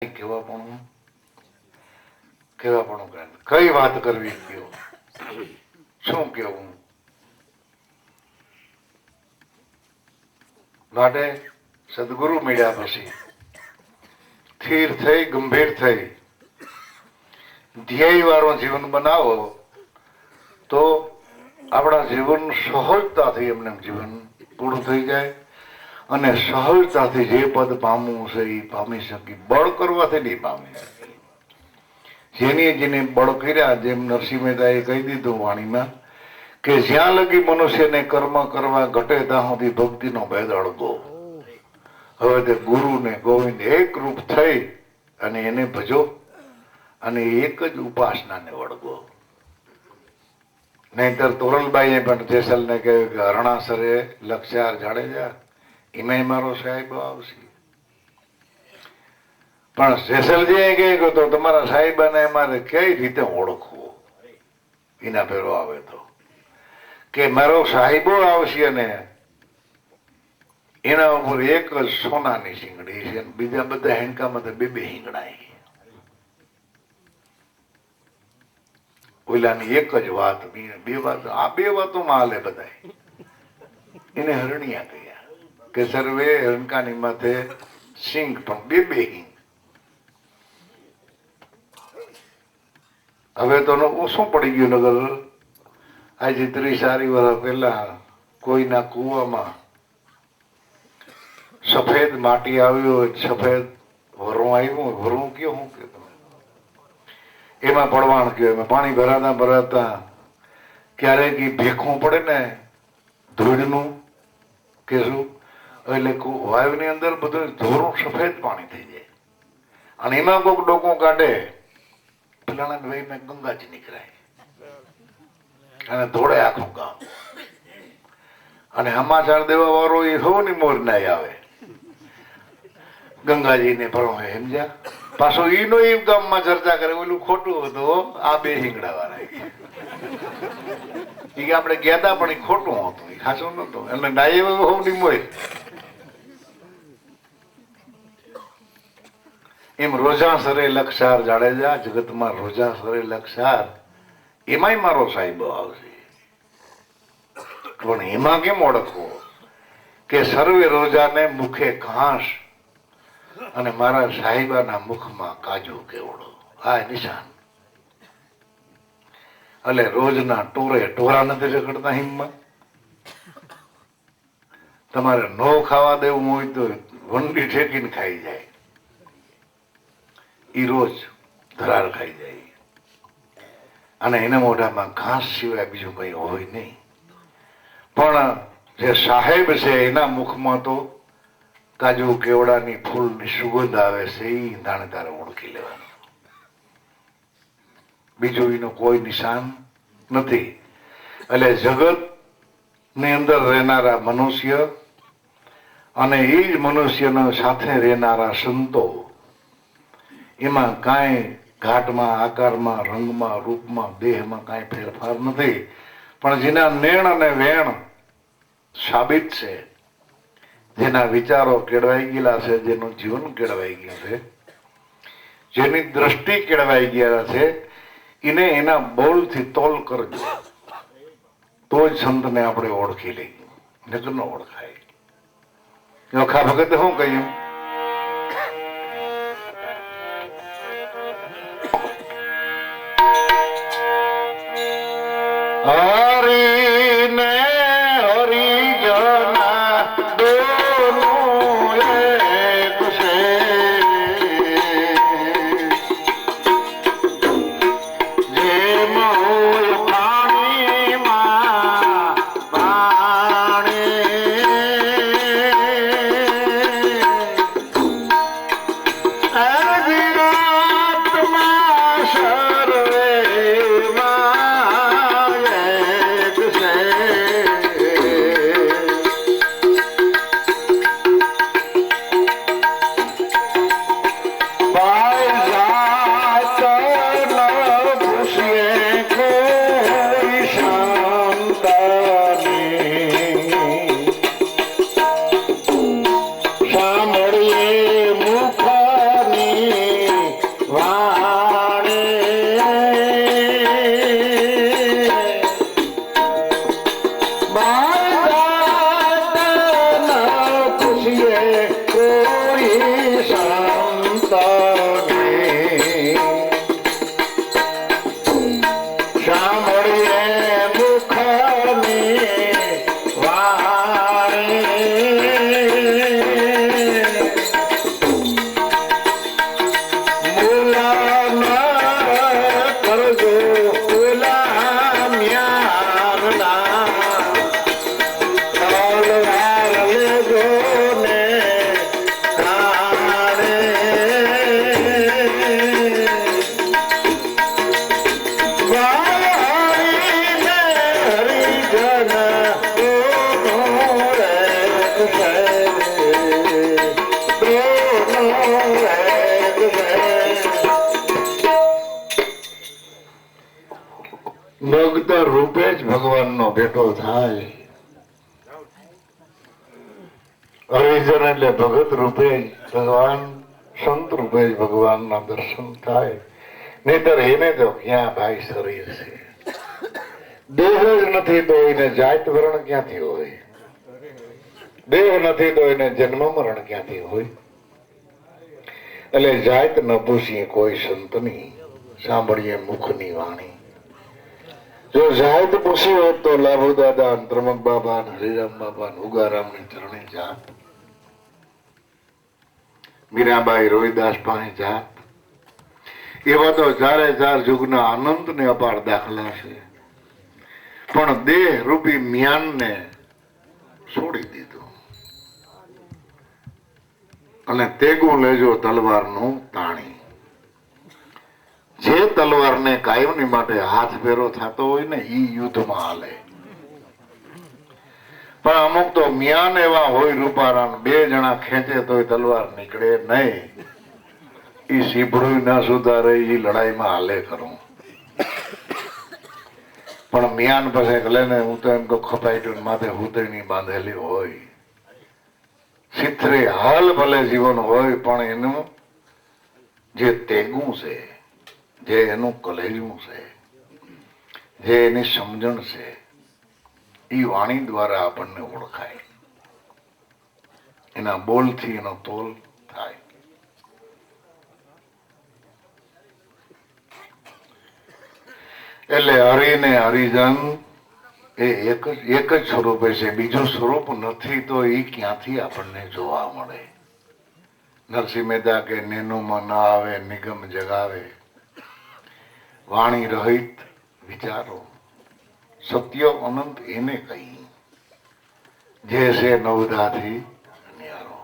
કેવાપણું કેવાપણું કરે, કઈ વાત કરવી, કયો શું કેવું માટે સદગુરુ મળ્યા પછી સ્થિર થઈ ગંભીર થઈ ધ્યેય વાળો જીવન બનાવો તો આપણા જીવન સહજતાથી એમને જીવન પૂરું થઈ જાય અને સહજતાથી જે પદ પામવું છે એ પામી શકી. બળ કરવાથી નહીં પામી શકી. જેને બળ કર્યા, જેમ નરસિંહ મહેતાએ કહી દીધું વાણીમાં કે જ્યાં લગી મનુષ્યને કર્મ કરવા ઘટે ત્યાં સુધી ભક્તિનો ભેદ અળગો. હવે તે ગુરુ ને ગોવિંદ એક રૂપ થઈ અને એને ભજો અને એક જ ઉપાસનાને વળગો. નહીતર તોરલબાઈએ પણ જેસલને કહ્યું કે હરણાસરે લક્ષાર જાડેજા એમાં મારો સાહેબ આવશે. પણ જેસલજી કહે તો તમારા સાહેબાને મારે કઈ રીતે ઓળખવો? એના ભેરો આવે તો કે મારો સાહેબો આવશે ને એના ઉપર એક જ સોનાની શીંગડી છે, બીજા બધા હેંકામાં બે બે હિંગડા. ઓલાની એક જ વાત, બે વાત, આ બે વાતોમાં હાલે બધા. એને હરણિયા કહ્યા કે સર્વે હરણકાની માથે સિંગ પણ બે બે હિંગ. હવે તો ઓછું પડી ગયું નગર. આજે 30 વર્ષ પહેલા કોઈના કુવામાં સફેદ માટી આવ્યું, સફેદ વરું આવ્યું. વરું કયો હું કે તમે એમાં પડવાણ કયો, એમાં પાણી ભરાતા ભરાતા ક્યારેક ભેખવું પડે ને ધૂળનું કે શું, એટલે વાયુની અંદર બધું ધોરું સફેદ પાણી થઈ જાય અને એમાં કોઈક ડોકો કાઢે પેલા ગંગાજી નીકળાય અને ધોળે આખું ગામ. અને સમાચાર દેવા વાળો એ સૌની મોર ના આવે ગંગાજી ને ભરવા. સમજ્યા? પાછો ઈનો એ ગામમાં ચર્ચા કરે ઓલું ખોટું હતું, આ બે હિંગડા વાળા એ આપણે ગયા હતા પણ એ ખોટું હતું, એ ખાસું નતું. એટલે ડાય સૌની મોર. એમ રોજા સરે લક્ષાર જાડેજા, જગતમાં રોજા સરે લક્ષાર, એમાંય મારો સાહેબો આવશે. પણ એમાં કેમ ઓળખવો કે સર્વે રોજાને મુખે ઘાસ અને મારા સાહેબાના મુખમાં કાજુ કેવડો. આ નિશાન. એટલે રોજના ટોરા નથી રખડતા હિમમાં. તમારે નો ખાવા દેવું હોય તો વંડી ઠેકીને ખાઈ જાય. ઈ રોજ ધરાર ખાઈ જાય અને એના મોઢામાં ઘાસ સિવાય બીજું કઈ હોય નહીં. પણ જે સાહેબ છે એના મુખમાં તો કાજુ કેવડાની ફૂલની સુગંધ આવે છે. એ દાણે તારે ઓળખી લેવાનું. બીજું એનું કોઈ નિશાન નથી. એટલે જગત ની અંદર રહેનારા મનુષ્ય અને એ જ મનુષ્યના સાથે રહેનારા સંતો, એમાં કાંઈ ઘાટમાં, આકારમાં, રંગમાં, રૂપમાં, દેહમાં કાંઈ ફેરફાર નથી. પણ જેના નેણ અને વેણ સાબિત છે, જેના વિચારો કેળવાઈ ગયેલા છે, જેનું જીવન કેળવાઈ ગયું છે, જેની દ્રષ્ટિ કેળવાઈ ગયા છે, એને એના બોલથી તોલ કરજો તો જ સંતને આપણે ઓળખી લઈએ. નકર ન ઓળખાય. ઓખા ભગતે શું કહ્યું? હરિને હરિજના દોનું એક છે, જેમ હોય પાણીમાં પાણી, આત્મા સર્વેમાં એક છે. સાંભળીએ મુખની ભક્ત રૂપે જ ભગવાનનો ભેટો થાય. હરિજન એટલે ભગત રૂપે જ ભગવાન, સંત રૂપે જ ભગવાનના દર્શન થાય. નહીતર એને તો ક્યાં ભાઈ શરીર છે, દેહ જ નથી તો એને જાત વરણ ક્યાંથી હોય? દેહ નથી તો એને જન્મ મરણ ક્યાંથી હોય? એટલે જાત ન પૂછીએ કોઈ સંતની, સાંભળીએ મુખની વાણી. જો જાત પૂછી હોત તો લાભુ દાદા, અંતરમક બાબા, હરિરામ બાબા, ઉગારામ ની ચરણે જાત, મીરાબાઈ, રોહિદાસ પાસે જાત. એવા તો ચારે ચાર યુગના આનંદ ને અપાર દાખલા છે. પણ દેહ રૂપી મ્યાનને છોડી દીધું અને તેગું લેજો તલવારનું તાણી. જે તલવારને કાયમની માટે હાથ ફેરો થતો હોય ને ઈ યુદ્ધમાં હાલે. પણ અમુક તો મ્યાન એવા હોય રૂપારામ, બે જણા ખેંચે તોય તલવાર નીકળે નહીં. ઈ સીપડું ના સુધારે, ઈ લડાઈમાં હાલે કરું. પણ મ્યાન પાસે ગલે ને હું તો એમ કહું ખપાઈ માથે હુતેણી બાંધેલી હોય, સિથરે હાલ ભલે જીવન હોય, પણ એનું જે તેગું છે, જે એનું કલેજું છે, જે એની સમજણ છે, એ વાણી દ્વારા આપણને ઓળખાય. એના બોલથી એનો તોલ થાય. એટલે હરિને હરિજન એ એક જ સ્વરૂપે છે, બીજું સ્વરૂપ નથી. તો એ ક્યાંથી આપણને જોવા મળે? નરસિંહ મહેતા કે નેનુમાં ન આવે નિગમ જગાવે, વાણી રહિત વિચારો, સત્ય અનંત એને કહી, જે છે નવધાથી ન્યારો.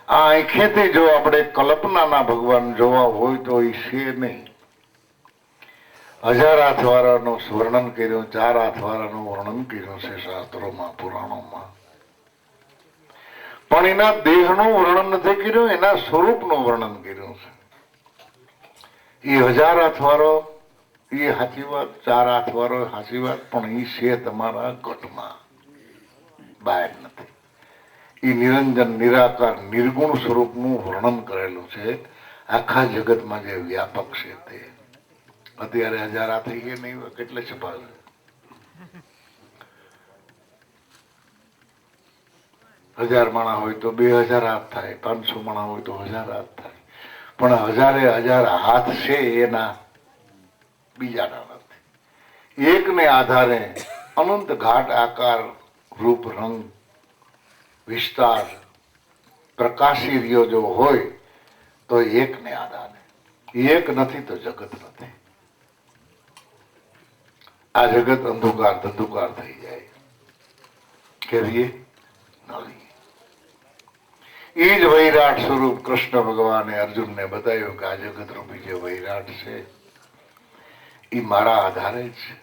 આ આંખેથી જો આપણે કલ્પનાના ભગવાન જોવા હોય તો એ છે નહીં. 1000 હાથ વાળાનું વર્ણન કર્યું, 4 હાથ વાળાનું વર્ણન કર્યું છે શાસ્ત્રોમાં, પુરાણોમાં. પણ એના દેહનું વર્ણન નથી કર્યું, એના સ્વરૂપનું વર્ણન કર્યું છે. એ 1000 હાથ વાળો એ સાચી વાત, 4 હાથ વાળો સાચી વાત, પણ એ છે તમારા ઘટમાં, બહાર નથી. એ નિરંજન, નિરાકાર, નિર્ગુણ સ્વરૂપનું વર્ણન કરેલું છે આખા જગતમાં જે વ્યાપક છે તે. અત્યારે 1000 હાથ થઈ ગયા નહીં, કેટલે છપાય? 1000 માણા હોય તો 2000 હાથ થાય, 500 માણા હોય તો 1000 હાથ થાય. પણ 1000 હાથ છે એના બીજાના નથી. એકને આધારે અનંત ઘાટ આકાર, રૂપ, રંગ, વિસ્તાર, પ્રકાશી રહ્યો જો હોય તો એકને આધારે. એક નથી તો જગત નથી. આ જગત અંધકાર ધંધુકાર થઈ જાય, કરીએ નળીએ. એ જ વૈરાટ સ્વરૂપ કૃષ્ણ ભગવાને અર્જુનને બતાવ્યું કે આ જગત રૂપી જે વૈરાટ છે એ મારા આધારે જ છે.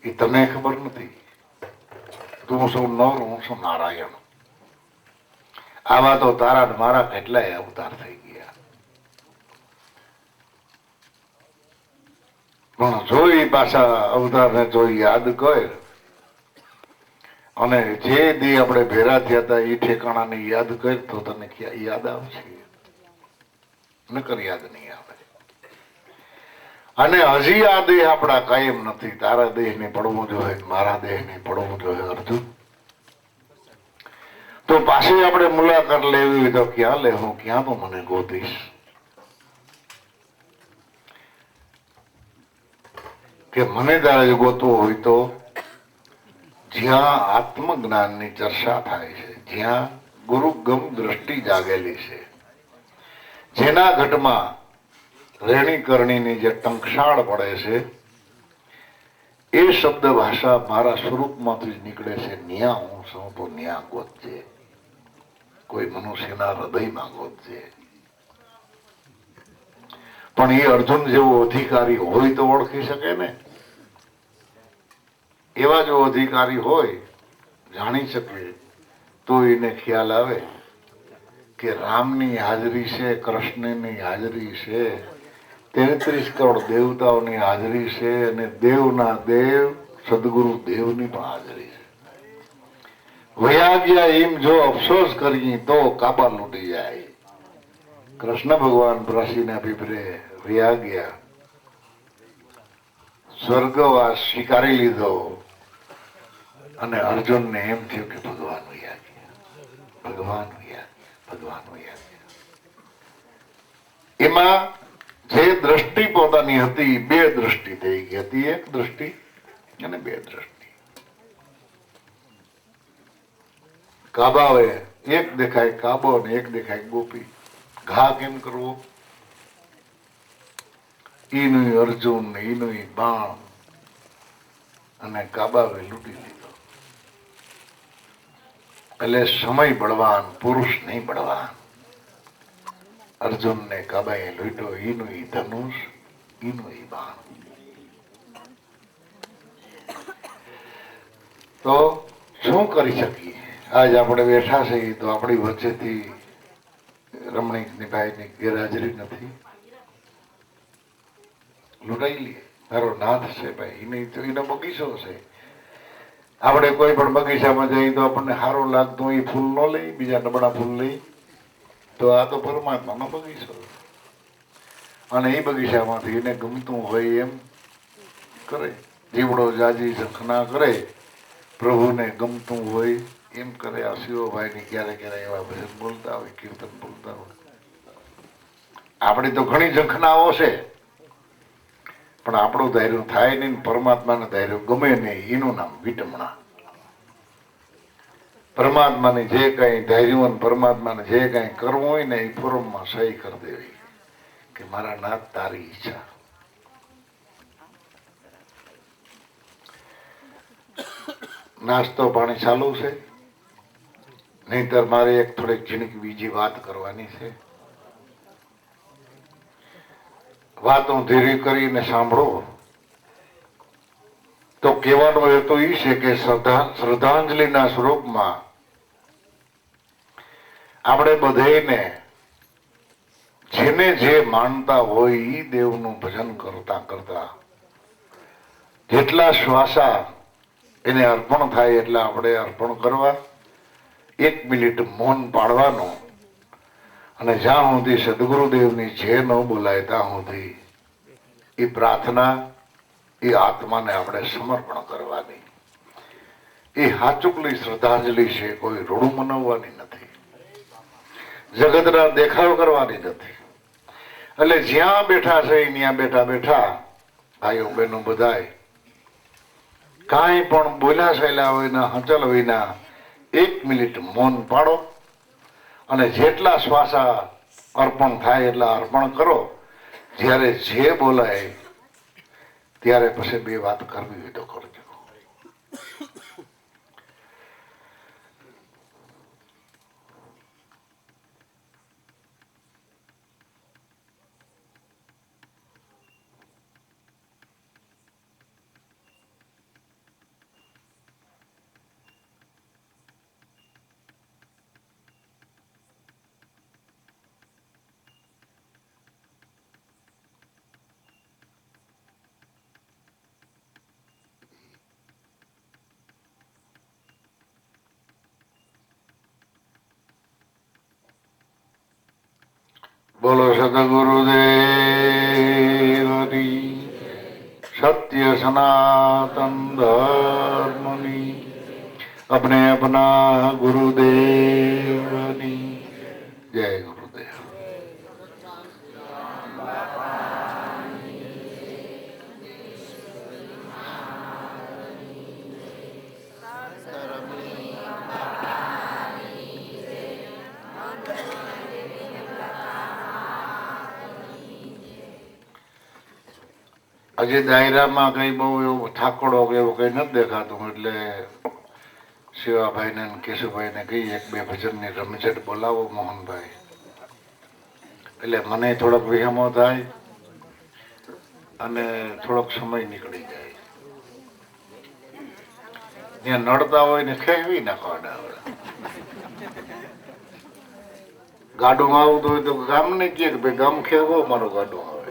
એ તને ખબર નથી. તું શું નર, હું શું નારાયણ. આવા તો તારા મારા કેટલાય અવતાર થઈ ગયા. પણ જોઈ પાછા અવતારને જોઈ યાદ કર, અને જે દી આપણે ભેરા થયા હતા એ ઠેકાણાને યાદ કર તો તને યાદ આવશે, નકર યાદ નહીં આવે. અને હજી આ દેહ આપણા કાયમ નથી. તારા દેહ ને પડવું જોઈએ, મારા દેહ ને પડવું જોઈએ અર્જુન. તો પાછી આપણે મુલાકાત લેવી હોય તો ક્યાં લેવું, ક્યાં તો મને ગોતીશ? કે મને તારે ગોતવું હોય તો જ્યાં આત્મજ્ઞાનની ચર્ચા થાય છે, જ્યાં ગુરુગમ દ્રષ્ટિ જાગેલી છે, જેના ઘટમાં રેણી કરણીની જે ટંકશાળ પડે છે, એ શબ્દ ભાષા મારા સ્વરૂપમાંથી જ નીકળે છે. ન્યા હું છું તો ન્યા ગોતજે, કોઈ મનુષ્યના હૃદયમાં ગોતજે. પણ એ અર્જુન જેવો અધિકારી હોય તો ઓળખી શકે ને. એવા જો અધિકારી હોય, જાણી શકે, તો એને ખ્યાલ આવે કે રામની હાજરી છે, કૃષ્ણની હાજરી છે, 33 કરોડ દેવતાઓની હાજરી છે અને દેવના દેવ સદગુરુ દેવની પણ હાજરી છે. વયા ગયા એમ જો અફસોસ કરીએ તો કાબા લૂટી જાય. કૃષ્ણ ભગવાન પ્રાસીના પીપરે વયા ગયા, સ્વર્ગવાસ સ્વીકારી લીધો અને અર્જુનને એમ થયું કે ભગવાન વયા ગયા, ભગવાન વયા, ભગવાન વયા ગયા. એમાં જે દ્રષ્ટિ પોતાની હતી બે દ્રષ્ટિ થઈ ગઈ હતી, એક દ્રષ્ટિ અને બે દ્રષ્ટિ. કાબાવે એક દેખાય કાબો અને એક દેખાય ગોપી. ઘા કેમ કરવો? ઈનું અર્જુન, ઈનું બાણ અને કાબાવે લૂંટી લીધો. એટલે સમય બળવાન, પુરુષ નહીં બળવાન. અર્જુન ને કાબાએ લૂંટ્યો, ઈનું ધનુષ, ઈનું બાણ. તો શું કરી શકીએ? આજ આપણે બેઠા છીએ તો આપણી વચ્ચેથી રમણીકની ભાઈની ગેરહાજરી નથી. લૂંટાઈ લઈએ. મારો નાથ છે ભાઈ, એનો બગીચો છે. આપણે કોઈ પણ બગીચામાં જઈએ તો આપણને સારું લાગતું એ ફૂલ ન લઈ, બીજા નબળા ફૂલ લઈ. તો આ તો પરમાત્માનો બગીચો, અને એ બગીચામાંથી એને ગમતું હોય એમ કરે. જીવડો જાજી ઝંખના કરે, પ્રભુને ગમતું હોય એમ કરે. આ શિવભાઈની ક્યારે ક્યારે એવા ભજન બોલતા હોય, કીર્તન બોલતા હોય. આપણી તો ઘણી ઝંખનાઓ છે, પણ આપણું ધૈર્ય થાય નહીં. પરમાત્માનું ધૈર્ય ગમે નહીં, એનું નામ વિટમણા. પરમાત્માની જે કઈ ધૈર્ય, પરમાત્માને જે કઈ કરવું હોય ને એ પૂર્વમાં સહી કરી દેવી કે મારા નાથ તારી ઈચ્છા. નાસ્તો પાણી ચાલુ છે, નહીતર મારે એક થોડીક ઝીણકી બીજી વાત કરવાની છે. વાતો ધીરી કરીને સાંભળો. તો કહેવાનો હેતુ એ છે કે શ્રદ્ધાંજલિના સ્વરૂપમાં આપણે બધાને જેને જે માનતા હોય એ દેવનું ભજન કરતા કરતા જેટલા શ્વાસા એને અર્પણ થાય એટલા આપણે અર્પણ કરવા. 1 મિનિટ મૌન પાડવાનો અને જ્યાં સુધી સદગુરુદેવની જે ન બોલાય ત્યાં સુધી એ પ્રાર્થના, એ આત્માને આપણે સમર્પણ કરવાની. એ હાચુકલી શ્રદ્ધાંજલિ છે, કોઈ રૂડું મનાવવાની નથી, જગતના દેખાવ કરવાની નથી. એટલે જ્યાં બેઠા છે ત્યાં બેઠા બેઠા ભાઈઓ બહેનો બધાય કાંઈ પણ બોલ્યા સહેલા હોય, હંચલ હોય, 1 મિનિટ મૌન પાડો અને જેટલા શ્વાસા અર્પણ થાય એટલા અર્પણ કરો. જ્યારે જે બોલાય ત્યારે પછી બે વાત કરવી હોય તો કરજો. બોલો સદગુરુદેવની, સત્ય સનાતન ધર્મની, अपने अपना गुरुदेवनी जय गुरुदेव। હજી દાયરામાં કઈ બહુ એવું ઠાકોડો એવું કઈ નથી દેખાતું, એટલે શિવાભાઈ ને કેશુભાઈ ને કઈ એક બે ભજન ની રમઝટ બોલાવો મોહનભાઈ, એટલે મને થોડોક વિહમો થાય અને થોડોક સમય નીકળી જાય. ત્યાં નડતા હોય ને ખેવી નાખો, ગાડું આવતું હોય તો ગામ ને કે ભાઈ ગામ ખેવો મારું ગાડું આવે.